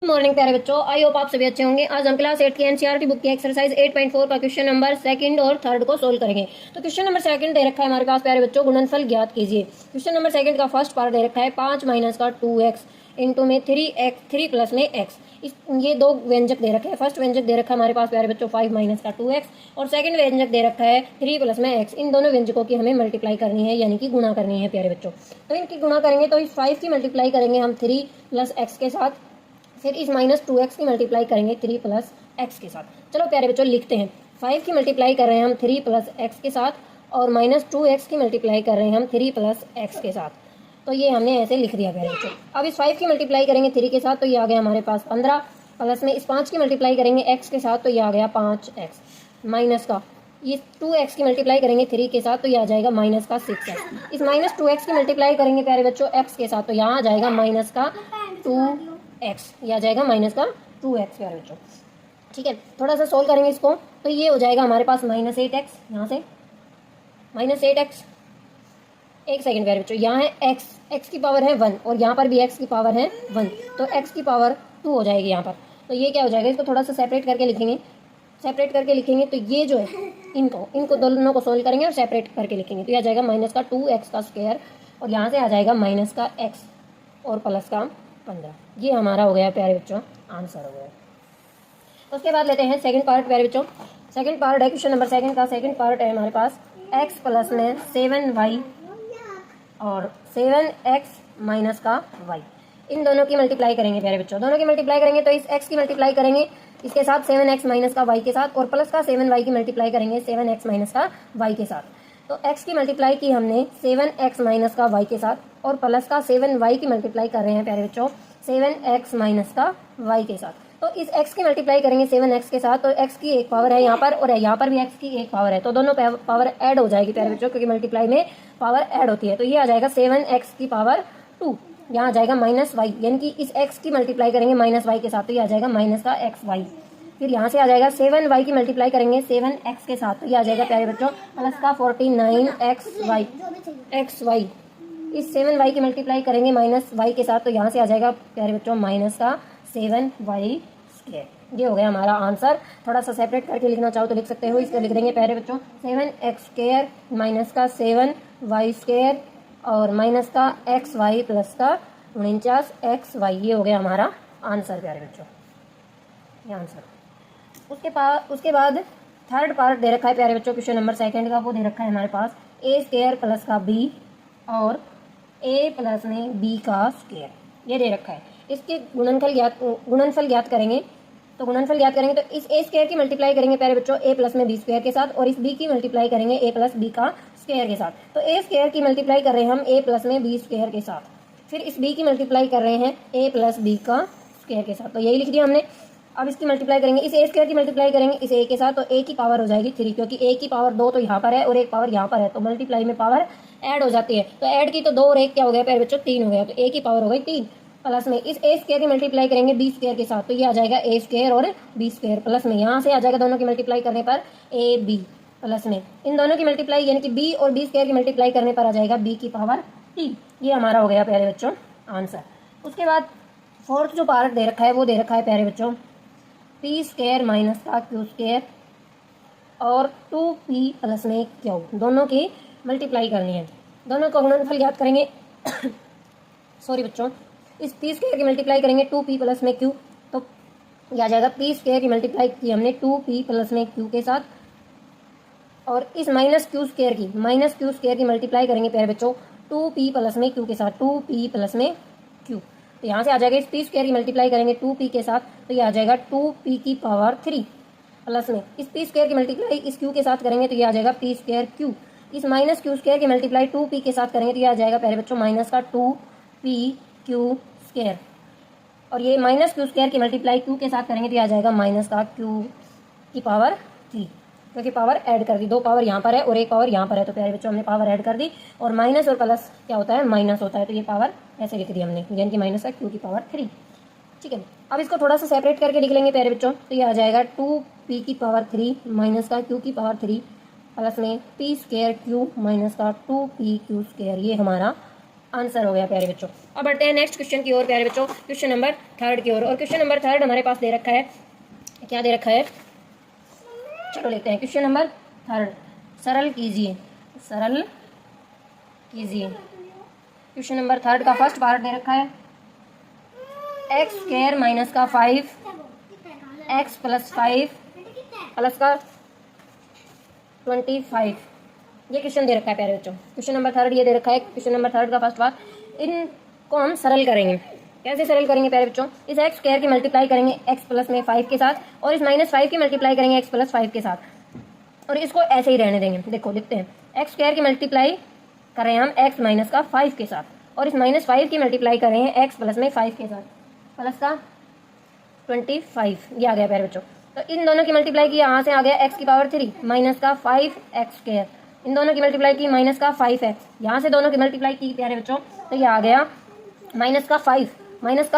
Morning प्यारे बच्चों, I hope आप सभी अच्छे होंगे। आज हम क्लास 8 की एनसीईआरटी बुक की एक्सरसाइज 8.4 का क्वेश्चन नंबर सेकंड और थर्ड को सोल्व करेंगे। तो क्वेश्चन नंबर सेकंड दे रखा है हमारे पास प्यारे बच्चों, गुणनफल ज्ञात कीजिए। क्वेश्चन नंबर सेकंड का फर्स्ट पार्ट दे रखा है 5 माइनस का 2x इंटू में 3x 3 प्लस में x। ये दो व्यंजक दे रखे हैं। फर्स्ट व्यंजक दे रखा है हमारे पास प्यारे बच्चों 5 माइनस का 2x और सेकंड व्यंजक दे रखा है 3 प्लस में x। इन दोनों व्यंजकों की हमें मल्टीप्लाई करनी है, यानी कि गुणा करनी है प्यारे बच्चों। तो इनकी गुणा करेंगे तो इस 5 की मल्टीप्लाई करेंगे हम 3 प्लस x के साथ, फिर इस माइनस 2x की मल्टीप्लाई करेंगे 3 प्लस एक्स के साथ। चलो प्यारे बच्चों लिखते हैं। 5 की मल्टीप्लाई कर रहे हैं हम 3 प्लस एक्स के साथ और माइनस 2x की मल्टीप्लाई कर रहे हैं हम 3 प्लस एक्स के साथ। तो ये हमने ऐसे लिख दिया प्यारे बच्चों। अब इस 5 की मल्टीप्लाई करेंगे 3 के साथ, तो ये आ गया हमारे पास 15 प्लस में इस 5 की मल्टीप्लाई करेंगे x के साथ, तो ये आ गया 5x माइनस का ये 2x की मल्टीप्लाई करेंगे 3 के साथ, तो ये आ जाएगा माइनस का 6x। इस माइनस 2x की मल्टीप्लाई करेंगे प्यारे बच्चों x के साथ, तो यहाँ आ जाएगा माइनस का 2x। ये आ जाएगा माइनस का 2x प्यारे बच्चों। ठीक है, थोड़ा सा सोल्व करेंगे इसको, तो ये हो जाएगा हमारे पास माइनस 8x। यहाँ से माइनस 8x, एक सेकंड प्यारे बच्चों, यहाँ है x की पावर है 1 और यहाँ पर भी x की पावर है 1, तो x की पावर 2 हो जाएगी यहाँ पर। तो ये क्या हो जाएगा, इसको थोड़ा सा सेपरेट करके लिखेंगे। सेपरेट करके लिखेंगे तो ये जो है इनको दोनों को सोल्व करेंगे और सेपरेट करके लिखेंगे, तो ये आ जाएगा माइनस का 2x का स्क्वायर और यहाँ से आ जाएगा माइनस का x और प्लस का 15। ये हमारा हो गया प्यारे बच्चों, आंसर हो गया। तो उसके बाद लेते हैं सेकंड पार्ट प्यारे बच्चों। सेकंड पार्ट है क्वेश्चन नंबर सेकंड का। सेकंड पार्ट है हमारे पास x प्लस में 7y और 7x माइनस का y। इन दोनों की मल्टीप्लाई करेंगे प्यारे बच्चों। दोनों की मल्टीप्लाई करेंगे तो इस x की मल्टीप्लाई करेंगे इसके साथ 7x माइनस का y के साथ और प्लस का 7y की मल्टीप्लाई करेंगे 7x माइनस का y के साथ। तो x की मल्टीप्लाई की हमने 7x माइनस का y के साथ और प्लस का 7y की मल्टीप्लाई कर रहे हैं प्यारे बच्चों 7x माइनस का y के साथ। तो इस x की मल्टीप्लाई करेंगे 7x के साथ, तो x की एक पावर है यहाँ पर और यहाँ पर भी x की एक पावर है, तो दोनों पावर ऐड हो जाएगी प्यारे बच्चों, क्योंकि मल्टीप्लाई में पावर ऐड होती है। तो ये आ जाएगा 7x की पावर 2, यहाँ आ जाएगा माइनस y, यानी कि इस x की मल्टीप्लाई करेंगे माइनस y के साथ, तो ये आ जाएगा माइनस का xy। फिर यहाँ से आ जाएगा 7y की मल्टीप्लाई करेंगे 7x के साथ, तो ये आ जाएगा प्यारे बच्चों प्लस का 49xy। इस 7y की मल्टीप्लाई करेंगे माइनस y के साथ, तो यहाँ से आ जाएगा प्यारे बच्चों माइनस का 7y स्क्वायर। ये हो गया हमारा आंसर। थोड़ा सा सेपरेट करके लिखना चाहो तो लिख सकते हो। इसको लिख देंगे प्यारे बच्चों 7x स्क्वायर माइनस का 7y स्क्वायर और माइनस का xy प्लस का 49xy। ये हो गया हमारा आंसर प्यारे बच्चों, ये आंसर। उसके बाद थर्ड पार्ट दे रखा है प्यारे बच्चों क्वेश्चन नंबर सेकंड का। वो दे रखा है हमारे पास a स्क्वायर प्लस का b और a प्लस में b का स्क्वायर, ये दे रखा है। इसके गुणनफल ज्ञात करेंगे। तो गुणनफल ज्ञात करेंगे तो इस a स्क्वायर की मल्टीप्लाई करेंगे प्यारे बच्चों a प्लस में b स्क्वायर के साथ और इस b की मल्टीप्लाई करेंगे a प्लस b का स्क्वायर के साथ। तो a स्क्वायर की मल्टीप्लाई कर रहे हैं हम a प्लस में b स्क्वायर के साथ, फिर इस b की मल्टीप्लाई कर रहे हैं a प्लस b का स्क्वायर के साथ, तो यही लिख दिया हमने। अब इसकी मल्टीप्लाई करेंगे, इस a स्क्वायर की मल्टीप्लाई करेंगे इस a के साथ, तो a की पावर हो जाएगी 3, क्योंकि a की पावर 2 तो यहाँ पर है और एक पावर यहाँ पर है, तो मल्टीप्लाई में पावर ऐड हो जाती है। तो ऐड की तो 2 और 1 क्या हो गया प्यारे बच्चों 3 हो गया, तो a की पावर हो गई 3 प्लस में इस a स्क्वायर की मल्टीप्लाई करेंगे b स्क्वायर के साथ, तो ये आ जाएगा a स्क्वायर और b स्क्वायर प्लस में यहाँ से आ जाएगा दोनों की मल्टीप्लाई करने पर a b प्लस में इन दोनों की मल्टीप्लाई यानी कि b और b स्क्वायर की मल्टीप्लाई करने पर आ जाएगा b की पावर 3। ये हमारा हो गया प्यारे बच्चों आंसर। उसके बाद फोर्थ जो पार्ट दे रखा है वो दे रखा है प्यारे बच्चों p स्क्वायर माइनस का q स्क्वायर और 2p प्लस में q, दोनों की मल्टीप्लाई करनी है। दोनों का गुणनफल ज्ञात करेंगे सॉरी बच्चों, इस p स्क्वायर की मल्टीप्लाई करेंगे 2p प्लस में q, तो यह आ जाएगा p स्क्वायर की मल्टीप्लाई की हमने 2p प्लस में q के साथ और इस माइनस q स्क्वायर की मल्टीप्लाई करेंगे प्यारे बच्चों 2p प्लस में q के साथ, 2p प्लस में q। तो यहाँ से आ जाएगा इस p स्क्वायर की मल्टीप्लाई करेंगे 2p के साथ, तो ये आ जाएगा 2p की पावर 3 प्लस में इस p स्क्वायर की मल्टीप्लाई इस q के साथ करेंगे, तो ये आ जाएगा p स्क्वायर q। इस माइनस q स्क्वायर की मल्टीप्लाई 2p के साथ करेंगे, तो ये आ जाएगा प्यारे बच्चों माइनस का 2p q स्क्वायर और ये माइनस q स्क्वायर की मल्टीप्लाई q के साथ करेंगे, तो ये आ जाएगा माइनस का q की पावर 3, क्योंकि पावर ऐड कर दी। 2 पावर यहाँ पर है और एक पावर यहाँ पर है, तो प्यारे बच्चों हमने पावर ऐड कर दी और माइनस और प्लस क्या होता है माइनस होता है, तो ये पावर ऐसे लिख दी हमने, यानी कि माइनस का q की पावर 3। ठीक है, अब इसको थोड़ा सा सेपरेट करके लिख लेंगे प्यारे बच्चों, तो ये आ जाएगा 2p की पावर 3 माइनस का q की पावर 3 प्लस में p स्क्वायर q माइनस का 2p q स्क्वायर। ये हमारा आंसर हो गया प्यारे बच्चों। अब बढ़ते हैं नेक्स्ट क्वेश्चन की ओर प्यारे बच्चों, क्वेश्चन नंबर 3 की ओर। और क्वेश्चन नंबर 3 हमारे पास दे रखा है, क्या दे रखा है, चलो लेते हैं क्वेश्चन नंबर 3। सरल कीजिए, सरल कीजिए। क्वेश्चन नंबर 3 का फर्स्ट पार्ट दे रखा है एक्स स्क्वायर माइनस का 5 एक्स प्लस 5 प्लस का 25, ये क्वेश्चन दे रखा है प्यारे बच्चों। क्वेश्चन नंबर 3 ये दे रखा है, क्वेश्चन नंबर 3 का फर्स्ट पार्ट। इनको हम सरल करेंगे। कैसे सरल करेंगे प्यारे बच्चों, इस एक्स स्क्वायर की मल्टीप्लाई करेंगे एक्स प्लस में 5 के साथ, और इस -5 की मल्टीप्लाई करेंगे एक्स प्लस 5 के साथ, और इसको ऐसे ही रहने देंगे। देखो लिखते हैं, एक्स स्क्वायर की मल्टीप्लाई कर रहे हैं हम एक्स माइनस का 5 के साथ, और इस -5 की मल्टीप्लाई कर रहे हैं एक्स प्लस में 5 के साथ, प्लस का 25, ये आ गया प्यारे बच्चों। तो इन दोनों की मल्टीप्लाई की, यहाँ से आ गया एक्स की पावर 3 माइनस का 5 एक्स स्क्वायर, इन दोनों की मल्टीप्लाई की माइनस का 5x, यहाँ से दोनों की मल्टीप्लाई की प्यारे बच्चों, तो ये आ गया माइनस का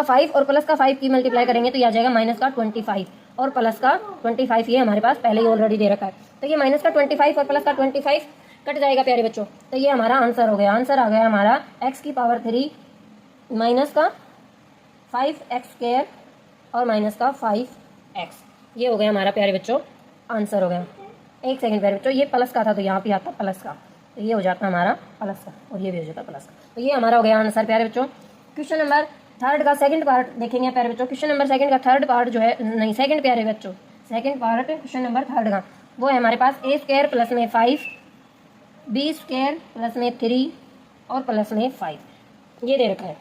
5 और प्लस का 5 की मल्टीप्लाई करेंगे तो ये आ जाएगा माइनस का 25 और प्लस का 25, ये हमारे पास पहले ही ऑलरेडी दे रखा है। तो ये माइनस का 25 और प्लस का 25 कट जाएगा प्यारे बच्चों, तो ये हमारा आंसर हो गया। आंसर आ गया हमारा एक्स की पावर 3 माइनस का 5x स्क्वायर और माइनस का 5x, ये हो गया हमारा प्यारे बच्चों आंसर हो गया। एक सेकंड प्यारे बच्चों, ये प्लस का था तो यहाँ पे आता प्लस का, तो ये हो जाता हमारा प्लस का और ये भी हो जाता प्लस का, तो ये हमारा हो गया आंसर प्यारे बच्चों। क्वेश्चन नंबर 3 का सेकंड पार्ट देखेंगे प्यारे बच्चों। क्वेश्चन नंबर 2 का थर्ड पार्ट जो है, नहीं सेकंड प्यारे बच्चों, सेकंड पार्ट क्वेश्चन नंबर 3 का वो है हमारे पास ए स्क्वायर प्लस में 5 बी स्क्वायर प्लस में 3 और प्लस में 5, ये दे रखा है।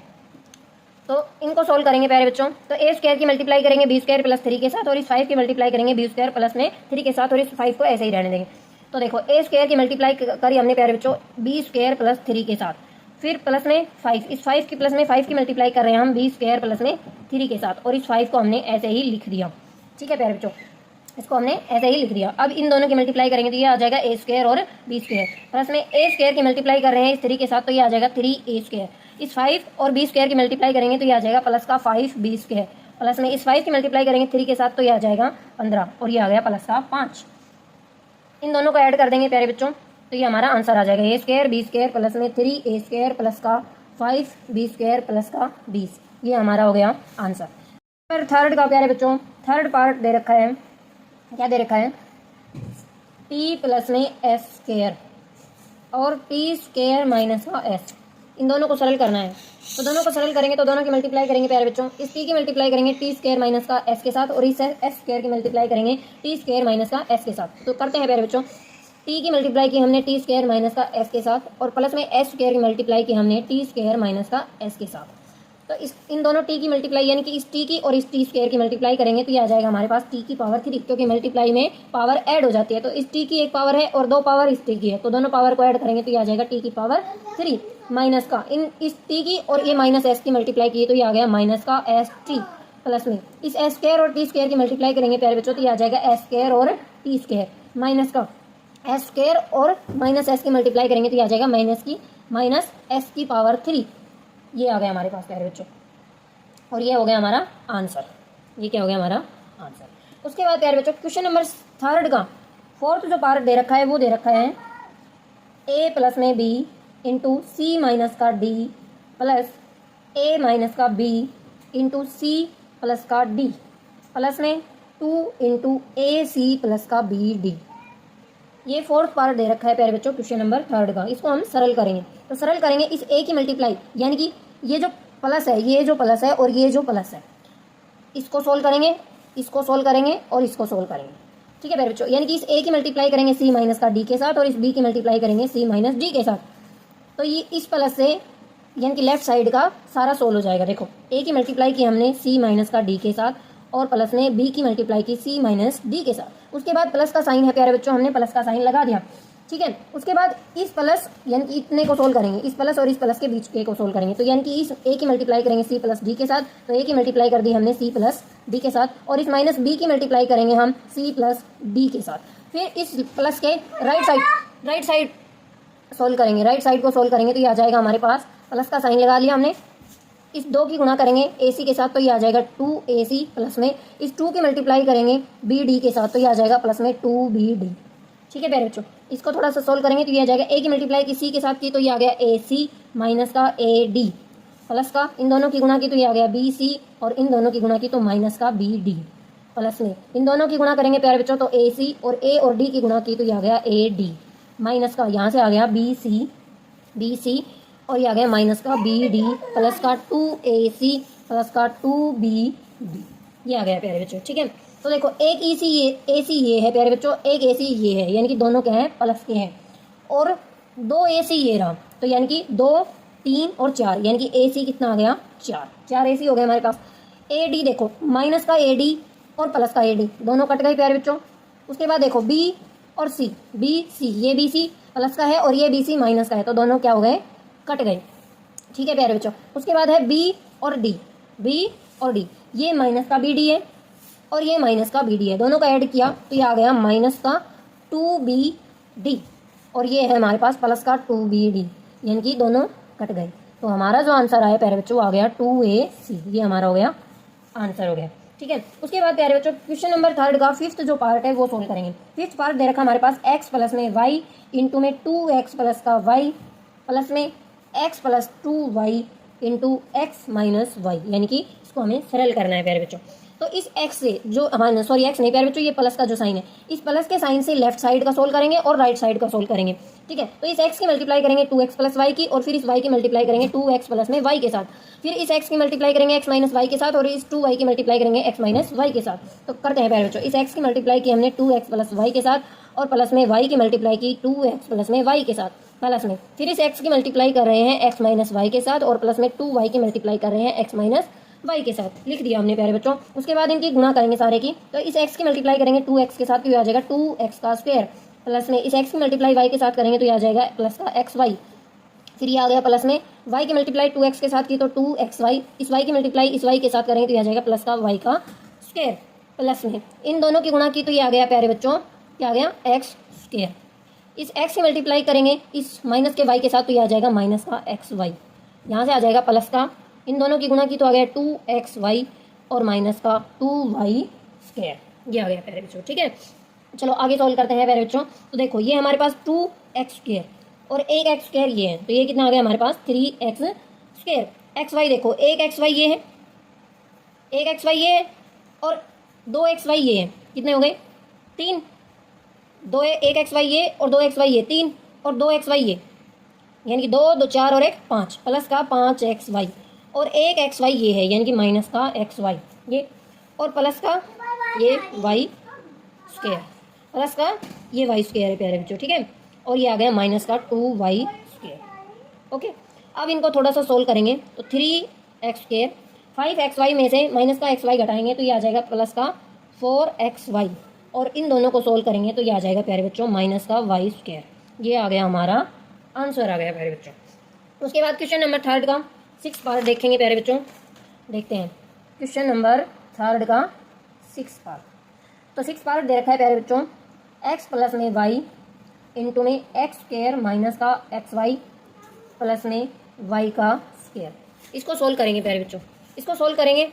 तो इनको सोल्व करेंगे प्यारे बच्चों, तो ए स्क्वायर की मल्टीप्लाई करेंगे बी स्क्वायर प्लस 3 के साथ, और इस 5 की मल्टीप्लाई करेंगे बी स्क्वायर प्लस में 3 के साथ, और इस 5 को ऐसे ही रहने देंगे। तो देखो ए स्क्वायर की मल्टीप्लाई करी हमने प्यारे बच्चों बी स्क्वायर प्लस 3 के साथ, फिर प्लस में 5, इस 5 की प्लस में 5 की मल्टीप्लाई कर रहे हैं हम बी स्क्वायर प्लस में 3 के साथ, और इस 5 को हमने ऐसे ही लिख दिया। ठीक है प्यारे बच्चों, इसको हमने ऐसे ही लिख दिया। अब इन दोनों की मल्टीप्लाई करेंगे तो ये आ जाएगा ए स्क्वायर और बी स्क्वायर, प्लस में ए स्क्वायर की मल्टीप्लाई कर रहे हैं इस 3 के साथ, तो ये आ जाएगा 3a स्क्वायर। इस 5 और बी स्क्वायर की मल्टीप्लाई करेंगे तो ये आ जाएगा प्लस का 5b स्क्वायर, प्लस में इस 5 की मल्टीप्लाई करेंगे 3 के साथ तो ये आ जाएगा 15, और ये आ गया प्लस का 5। इन दोनों को ऐड कर देंगे प्यारे बच्चों, तो ये हमारा आंसर आ जाएगा ए स्क्वायर बी स्क्वायर प्लस में 3a स्क्वायर प्लस का 5b स्क्वायर प्लस का 20, ये हमारा हो गया आंसर। फिर थर्ड का प्यारे बच्चों थर्ड पार्ट दे रखा है, क्या दे रखा है, t प्लस में s स्क्वायर और t स्क्वायर माइनस का s, इन दोनों को सरल करना है। तो दोनों को सरल करेंगे तो दोनों की मल्टीप्लाई करेंगे प्यारे बच्चों, इस t की मल्टीप्लाई करेंगे t स्क्वायर माइनस का s के साथ, और इस s स्क्वायर की मल्टीप्लाई करेंगे t स्क्वायर माइनस का s के साथ। तो करते हैं प्यारे बच्चों, t की मल्टीप्लाई की हमने t स्क्वायर माइनस का s के साथ, और प्लस में s स्क्वायर की मल्टीप्लाई की हमने t स्क्वायर माइनस का s के साथ। तो इन दोनों t की मल्टीप्लाई यानी कि इस t की और इस t स्क्वायर की मल्टीप्लाई करेंगे तो ये आ जाएगा हमारे पास t की पावर 3, क्योंकि मल्टीप्लाई में पावर ऐड हो जाती है। तो इस t की एक पावर है और 2 पावर इस t की है, तो दोनों पावर को ऐड करेंगे तो ये आ जाएगा t की पावर 3 माइनस का इस t की और ये माइनस s की मल्टीप्लाई की तो ये आ गया माइनस का s t, प्लस में इस s स्क्वायर और t स्क्वायर की मल्टीप्लाई करेंगे प्यारे बच्चों तो ये आ जाएगा s स्क्वायर और t स्क्वायर, माइनस का s स्क्वायर और माइनस s की मल्टीप्लाई करेंगे तो ये आ जाएगा माइनस s की पावर 3, ये आ गया हमारे पास प्यारे बच्चों, और ये हो गया हमारा आंसर। ये क्या हो गया हमारा आंसर। उसके बाद प्यारे बच्चों क्वेश्चन नंबर 3 का फोर्थ जो पार्ट दे रखा है वो दे रखा है a प्लस में b इंटू सी माइनस का d प्लस a माइनस का b इंटू सी प्लस का d प्लस में 2 इंटू ए सी प्लस का बी डी, ये फोर्थ पार्ट दे रखा है प्यारे बच्चों क्वेश्चन नंबर 3 का। इसको हम सरल करेंगे, तो सरल करेंगे इस a की मल्टीप्लाई यानी कि ये जो प्लस है, ये जो प्लस है और ये जो प्लस है, इसको सोल्व करेंगे, इसको सोल्व करेंगे और इसको सोल्व करेंगे। ठीक है प्यारे बच्चों, यानी कि इस a की मल्टीप्लाई करेंगे c माइनस का d के साथ और इस b की मल्टीप्लाई करेंगे c माइनस d के साथ। तो ये इस प्लस से यानी कि लेफ्ट साइड का सारा सोल्व हो जाएगा। देखो a की मल्टीप्लाई की हमने c माइनस का d के साथ और प्लस में b की मल्टीप्लाई की c माइनस d के साथ। उसके बाद प्लस का साइन है प्यारे बच्चों, हमने प्लस का साइन लगा दिया। ठीक है, उसके बाद इस प्लस यानी कि इतने को सोल्व करेंगे, इस प्लस और इस प्लस के बीच के को सोल्व करेंगे। तो यानी कि इस a की मल्टीप्लाई करेंगे c प्लस d के साथ, तो a की मल्टीप्लाई कर दी हमने c प्लस d के साथ, और इस माइनस b की मल्टीप्लाई करेंगे हम c प्लस d के साथ। फिर इस प्लस के राइट साइड सोल्व करेंगे, राइट साइड को सोल्व करेंगे तो ये आ जाएगा हमारे पास, प्लस का साइन लगा लिया हमने, इस 2 की गुणा करेंगे AC के साथ तो ये आ जाएगा 2AC, प्लस में इस 2 की मल्टीप्लाई करेंगे BD के साथ तो ये आ जाएगा प्लस में 2BD। ठीक है प्यारे बच्चों, इसको थोड़ा सा सोल्व करेंगे तो ये आ जाएगा ए की मल्टीप्लाई की सी के साथ की तो ये आ गया ए सी माइनस का ए डी, प्लस का इन दोनों की गुणा की तो ये आ गया बी सी और इन दोनों की गुणा की तो माइनस का बी डी, प्लस में इन दोनों की गुणा करेंगे प्यारे बच्चों तो ए सी और डी की गुणा की तो ये आ गया ए डी, माइनस का यहाँ से आ गया बी सी और ये आ गया माइनस का बी डी, प्लस का 2ac प्लस का 2bd, ये आ गया प्यारे बच्चों। ठीक है, तो देखो एक ए सी ये है प्यारे बच्चों, एक ए सी ये है, यानी कि दोनों क्या है प्लस के हैं, और 2ac ये रहा, तो यानी कि 2 3 और 4, यानी कि ए सी कितना आ गया 4 ए सी हो गया हमारे पास। ए डी देखो माइनस का ए डी और प्लस का ए डी दोनों कट गए प्यारे बच्चों। उसके बाद देखो बी और सी, बी सी ये बी सी प्लस का है और ये बी सी माइनस का है, तो दोनों क्या हो गए कट गए। ठीक है प्यारे बच्चों, उसके बाद है बी और डी, ये माइनस का बी डी है और ये माइनस का बी डी है, दोनों का ऐड किया तो ये आ गया माइनस का 2bd और ये है हमारे पास प्लस का 2bd, यानी कि दोनों कट गए। तो हमारा जो आंसर आया प्यारे बच्चों आ गया 2ac, ये हमारा हो गया आंसर हो गया। ठीक है, उसके बाद प्यारे बच्चों क्वेश्चन नंबर 3 का फिफ्थ जो पार्ट है वो सोल्व करेंगे। फिफ्थ पार्ट दे रखा हमारे पास x प्लस में y इंटू में 2x प्लस का y प्लस में x plus 2y into x minus y, यानी कि इसको हमें सरल करना है प्यारे बच्चों। तो इस x से जो हमारे सॉरी x नहीं प्यारे बच्चों, ये प्लस का जो साइन है, इस प्लस के साइन से लेफ्ट साइड का सोल्व करेंगे और राइट साइड का सोल्व करेंगे। ठीक है, तो इस x की मल्टीप्लाई करेंगे 2x प्लस वाई की और फिर इस y की मल्टीप्लाई करेंगे 2x प्लस में y के साथ, फिर इस x की मल्टीप्लाई करेंगे x माइनस वाई के साथ और इस 2y की मल्टीप्लाई करेंगे x माइनस वाई के साथ। तो करते हैं प्यारे बच्चों, इस x की मल्टीप्लाई की हमने 2x प्लस वाई के साथ और प्लस में y की मल्टीप्लाई की 2x प्लस में y के साथ, प्लस में फिर इस x की मल्टीप्लाई कर रहे हैं x माइनस वाई के साथ और प्लस में 2y की मल्टीप्लाई कर रहे हैं x माइनस वाई के साथ, लिख दिया हमने प्यारे बच्चों। उसके बाद इनकी गुणा करेंगे सारे की, तो इस x की मल्टीप्लाई करेंगे 2x के साथ तो ये आ जाएगा 2x का स्क्वायर, प्लस में इस x की मल्टीप्लाई y के साथ करेंगे तो ये आ जाएगा प्लस का xy, फिर ये आ गया प्लस में y की मल्टीप्लाई 2x के साथ की तो 2xy, इस y की मल्टीप्लाई इस y के साथ करेंगे तो ये आ जाएगा प्लस का y का स्क्वायर, प्लस में इन दोनों की गुणा की तो ये आ गया प्यारे बच्चों क्या आ गया x स्क्वायर, इस x की मल्टीप्लाई करेंगे इस माइनस के y के साथ तो ये आ जाएगा माइनस का xy, यहाँ से आ जाएगा प्लस का इन दोनों की गुणा की तो आ गया 2xy और माइनस का 2y स्क्वायर, ये आ गया प्यारे बच्चों। ठीक है, चलो आगे सॉल्व करते हैं प्यारे बच्चों। तो देखो ये हमारे पास 2x स्क्वायर और एक x स्क्वायर ये है, तो ये कितना आ गया हमारे पास 3x स्क्वायर। xy देखो एक xy ये है, एक xy ये है और 2xy ये है, कितने हो गए 3, एक xy ये और 2xy ये 3 और 2xy ये, यानी कि 2 2 4 और 1 5, प्लस का 5xy और एक xy ये है, यानी कि माइनस का xy ये, और प्लस का ये y स्क्वायर, प्लस का ये y स्क्वायर है प्यारे बच्चों। ठीक है, और ये आ गया माइनस का 2y स्क्वायर। ओके, अब इनको थोड़ा सा सोल्व करेंगे तो 3x स्क्वायर 5xy में से माइनस का xy घटाएंगे तो ये आ जाएगा प्लस का 4xy और इन दोनों को सोल्व करेंगे तो ये आ जाएगा प्यारे बच्चों माइनस का y स्क्वायर, ये आ गया हमारा आंसर आ गया प्यारे बच्चों। उसके बाद क्वेश्चन नंबर 3 का 6 पार्ट देखेंगे प्यारे बच्चों, देखते हैं क्वेश्चन नंबर 3 का 6 पार्ट। तो 6 पार्ट दे रखा है प्यारे बच्चों, x प्लस में y इंटू में एक्स स्क्वायर माइनस का xy प्लस में y का स्क्वायर, इसको सोल्व करेंगे प्यारे बच्चों। इसको सोल्व करेंगे,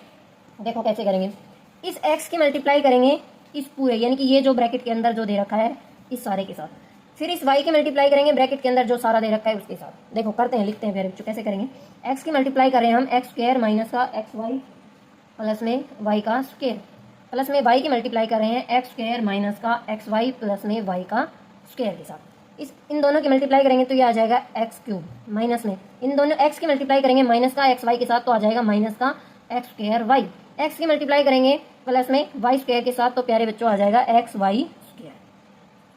देखो कैसे करेंगे, इस x की मल्टीप्लाई करेंगे इस पूरे, यानी कि ये जो ब्रैकेट के अंदर जो दे रखा है इस सारे के साथ, फिर इस y की मल्टीप्लाई करेंगे ब्रैकेट के अंदर जो सारा दे रखा है उसके साथ। देखो करते हैं, लिखते हैं प्यारे बच्चों कैसे करेंगे। x की मल्टीप्लाई कर रहे हैं हम एक्स स्क्वायर माइनस का xy प्लस में y का स्क्वायर, प्लस में y की मल्टीप्लाई कर रहे हैं एक्स स्क्वायर माइनस का xy प्लस में y का स्क्वायर के साथ। इन दोनों की मल्टीप्लाई करेंगे तो ये आ जाएगा एक्स क्यूब, माइनस में इन दोनों x की मल्टीप्लाई करेंगे माइनस का xy के साथ तो आ जाएगा माइनस का एक्स स्क्वायर y, x की मल्टीप्लाई करेंगे प्लस में y स्क्वायर के साथ तो प्यारे बच्चों आ जाएगा xy स्क्वायर।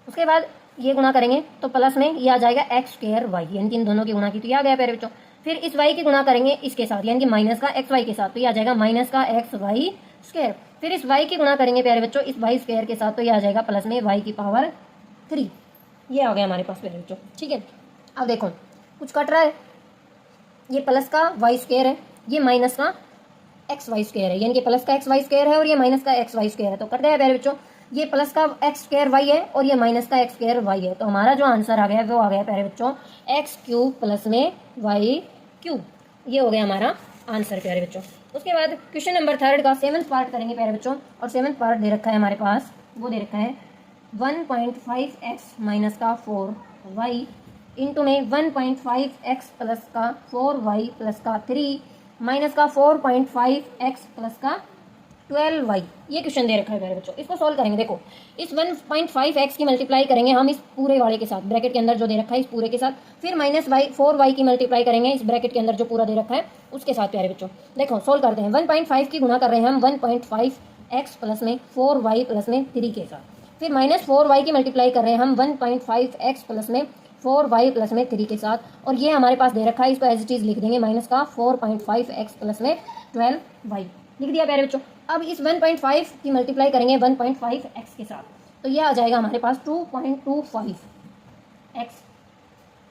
उसके बाद ये गुणा करेंगे तो प्लस में ये आ जाएगा एक्स स्क्वायर वाई, यानी कि इन दोनों की गुणा की तो ये आ गया प्यारे बच्चों। फिर इस y की गुणा करेंगे इसके साथ, यानी कि माइनस का xy के साथ तो ये आ जाएगा माइनस का xy स्क्वायर। फिर इस y की गुणा करेंगे प्यारे बच्चों इस y स्क्वायर के साथ तो ये आ जाएगा प्लस में y की पावर 3, ये आ गया हमारे पास प्यारे बच्चों। ठीक है, अब देखो कुछ कट रहा है, ये प्लस का y स्क्वायर है, ये माइनस का xy स्क्वायर है, यानी कि प्लस का xy स्क्वायर है और ये माइनस का xy स्क्वायर है। तो कट गया प्यारे बच्चों, ये प्लस का एक्स स्क्वायर वाई है और ये माइनस का एक्स स्क्वायर वाई है। तो हमारा जो आंसर आ गया वो आ गया प्यारे बच्चों एक्स क्यूब प्लस में वाई क्यूब, ये हो गया हमारा आंसर प्यारे बच्चों। उसके बाद क्वेश्चन नंबर 3 का 7th पार्ट करेंगे प्यारे बच्चों, और 7th पार्ट दे रखा है हमारे पास, वो दे रखा है 1.5x माइनस का 4y इंटू में 1.5x प्लस का 4y प्लस का 3 माइनस का 4.5x प्लस का 12y। ये क्वेश्चन दे रखा है मेरे बच्चों, इसको सॉल्व करेंगे। देखो इस 1.5x की मल्टीप्लाई करेंगे हम इस पूरे वाले के साथ, ब्रैकेट के अंदर जो दे रखा है इस पूरे के साथ, फिर माइनस 4y की मल्टीप्लाई करेंगे इस ब्रैकेट के अंदर जो पूरा दे रखा है उसके साथ प्यारे बच्चों। देखो सॉल्व करते हैं। 1.5 की गुणा कर रहे हैं हम 1.5x प्लस में 4y प्लस में 3 के साथ, फिर माइनस 4y की मल्टीप्लाई कर रहे हैं हम 1.5x प्लस में 4y प्लस में 3 के साथ, और ये हमारे पास दे रखा है, इसको एज इट इज लिख देंगे माइनस का 4.5x प्लस में 12y लिख दिया प्यारे बच्चों। अब इस 1.5 की मल्टीप्लाई करेंगे 1.5x के साथ, तो ये आ जाएगा हमारे पास 2.25x।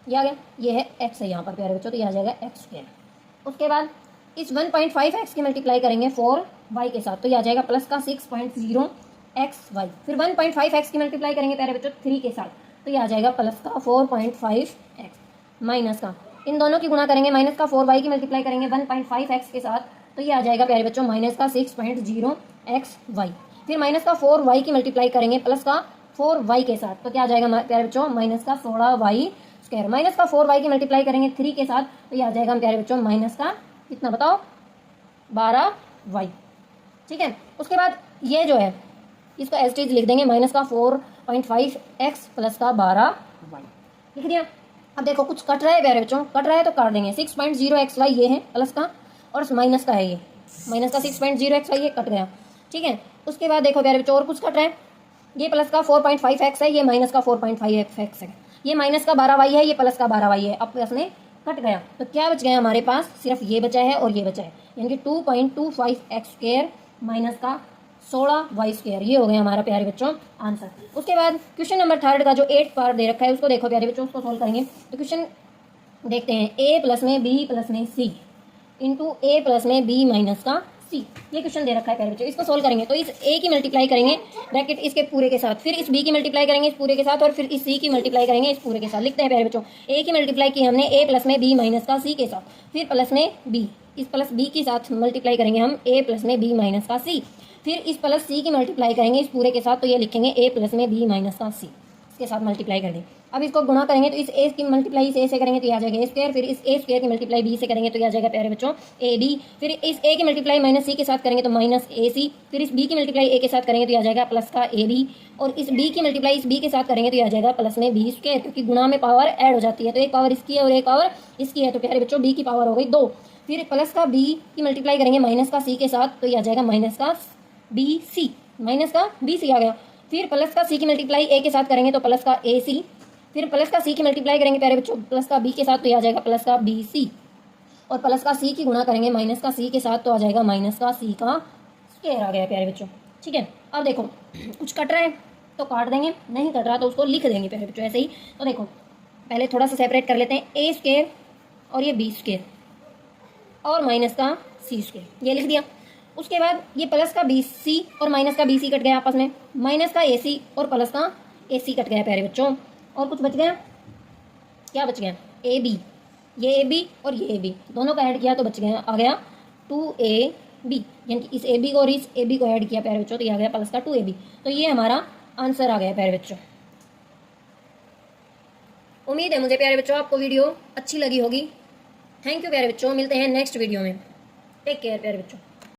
ये आ गया, ये है x है यहाँ पर प्यारे बच्चों, तो ये आ जाएगा x स्क्वायर। उसके बाद इस 1.5x की मल्टीप्लाई करेंगे 4y के साथ, तो ये आ जाएगा प्लस का 6.0xy। फिर 1.5x की मल्टीप्लाई करेंगे प्यारे बच्चों 3 के साथ, तो ये आ जाएगा प्लस का 4.5x माइनस का, इन दोनों की गुणा करेंगे माइनस का 4y की मल्टीप्लाई करेंगे 1.5x के साथ, तो ये आ जाएगा प्यारे बच्चों माइनस का 6.0xy। फिर माइनस का 4y की मल्टीप्लाई करेंगे प्लस का 4y के साथ, तो क्या आ जाएगा प्यारे बच्चों माइनस का 16y स्क्वायर। माइनस का 4y की मल्टीप्लाई करेंगे 3 के साथ, तो ये आ जाएगा प्यारे बच्चों माइनस का कितना बताओ 12y। ठीक है, उसके बाद ये जो है इसको एज इट इज लिख देंगे माइनस का 4.5x प्लस का 12y लिख दिया। अब देखो कुछ कट रहा है प्यारे बच्चों, कट रहा है तो काट देंगे। 6.0xy ये है प्लस का, और माइनस का है ये माइनस का 6.0xy, ये कट गया। ठीक है, उसके बाद देखो प्यारे बच्चों और कुछ कट रहा है, ये प्लस का 4.5x है, ये माइनस का 4.5x है, ये माइनस का 12y है, ये प्लस का 12y है। अब प्लस में कट गया तो क्या बच गया हमारे पास, सिर्फ ये बचा है और ये बचा है, यानी कि 2.25x स्क्वायर माइनस का 16y स्क्वायर। ये हो गया हमारा प्यारे बच्चों आंसर। उसके बाद क्वेश्चन नंबर 3 का जो 8 पार्ट दे रखा है उसको देखो प्यारे बच्चों, उसको सोल्व करेंगे। तो क्वेश्चन देखते हैं, a प्लस में b प्लस में c इंटू a प्लस में b माइनस का c, ये क्वेश्चन दे रखा है प्यारे बच्चों। इसको सोल्व करेंगे तो इस a की मल्टीप्लाई करेंगे ब्रैकेट इसके पूरे के साथ, फिर इस b की मल्टीप्लाई करेंगे इस पूरे के साथ, और फिर इस c की मल्टीप्लाई करेंगे इस पूरे के साथ। लिखते हैं प्यारे बच्चों, a की मल्टीप्लाई की हमने a प्लस में b माइनस का c के साथ, फिर प्लस में b, इस प्लस b के साथ मल्टीप्लाई करेंगे हम a प्लस में b माइनस का c, फिर इस प्लस c की मल्टीप्लाई करेंगे इस पूरे के साथ, तो ये लिखेंगे a प्लस में b माइनस का c, इसके साथ मल्टीप्लाई कर दें। अब इसको गुणा करेंगे तो इस a की मल्टीप्लाई इस a से करेंगे तो आ जाएगा a स्क्वायर, फिर इस a स्क्वायर की मल्टीप्लाई b से करेंगे तो आ जाएगा प्यारे बच्चों ab, फिर इस a की मल्टीप्लाई माइनस c के साथ करेंगे तो माइनस ac, फिर इस b की मल्टीप्लाई a के साथ करेंगे तो आ जाएगा प्लस का ab, और इस b की मल्टीप्लाई इस b के साथ करेंगे तो आ जाएगा प्लस में b स्क्वायर, क्योंकि गुणा में पावर ऐड हो जाती है, तो एक पावर इसकी है और एक पावर इसकी है, तो प्यारे बच्चों b की पावर हो गई 2। फिर प्लस का b की मल्टीप्लाई करेंगे माइनस का c के साथ, तो आ जाएगा माइनस का bc, माइनस का bc आ गया। फिर प्लस का c की मल्टीप्लाई a के साथ करेंगे तो प्लस का ac, फिर प्लस का c की मल्टीप्लाई करेंगे प्यारे बच्चों प्लस का b के साथ, तो आ जाएगा प्लस का bc, और प्लस का c की गुणा करेंगे माइनस का c के साथ, तो आ जाएगा माइनस का c का स्क्वायर आ गया प्यारे बच्चों। ठीक है, अब देखो कुछ कट रहा है तो काट देंगे, नहीं कट रहा तो उसको लिख देंगे प्यारे बच्चों ऐसे ही। तो देखो पहले थोड़ा सा सेपरेट कर लेते हैं, a स्क्वायर और ये b स्क्वायर और माइनस का c स्क्वायर, ये लिख दिया। उसके बाद ये प्लस का bc और माइनस का bc कट गया आपस में, माइनस का ac और प्लस का ac कट गया प्यारे बच्चों, और कुछ बच गया, क्या बच गया ab, ये ab और ये ab दोनों का ऐड किया तो बच गया, आ गया 2ab, यानी कि इस ab को और इस ab को ऐड किया प्यारे बच्चों तो ये आ गया प्लस का 2ab। तो ये हमारा आंसर आ गया प्यारे बच्चों। उम्मीद है मुझे प्यारे बच्चों आपको वीडियो अच्छी लगी होगी। थैंक यू प्यारे बच्चों, मिलते हैं नेक्स्ट वीडियो में। टेक केयर प्यारे बच्चों।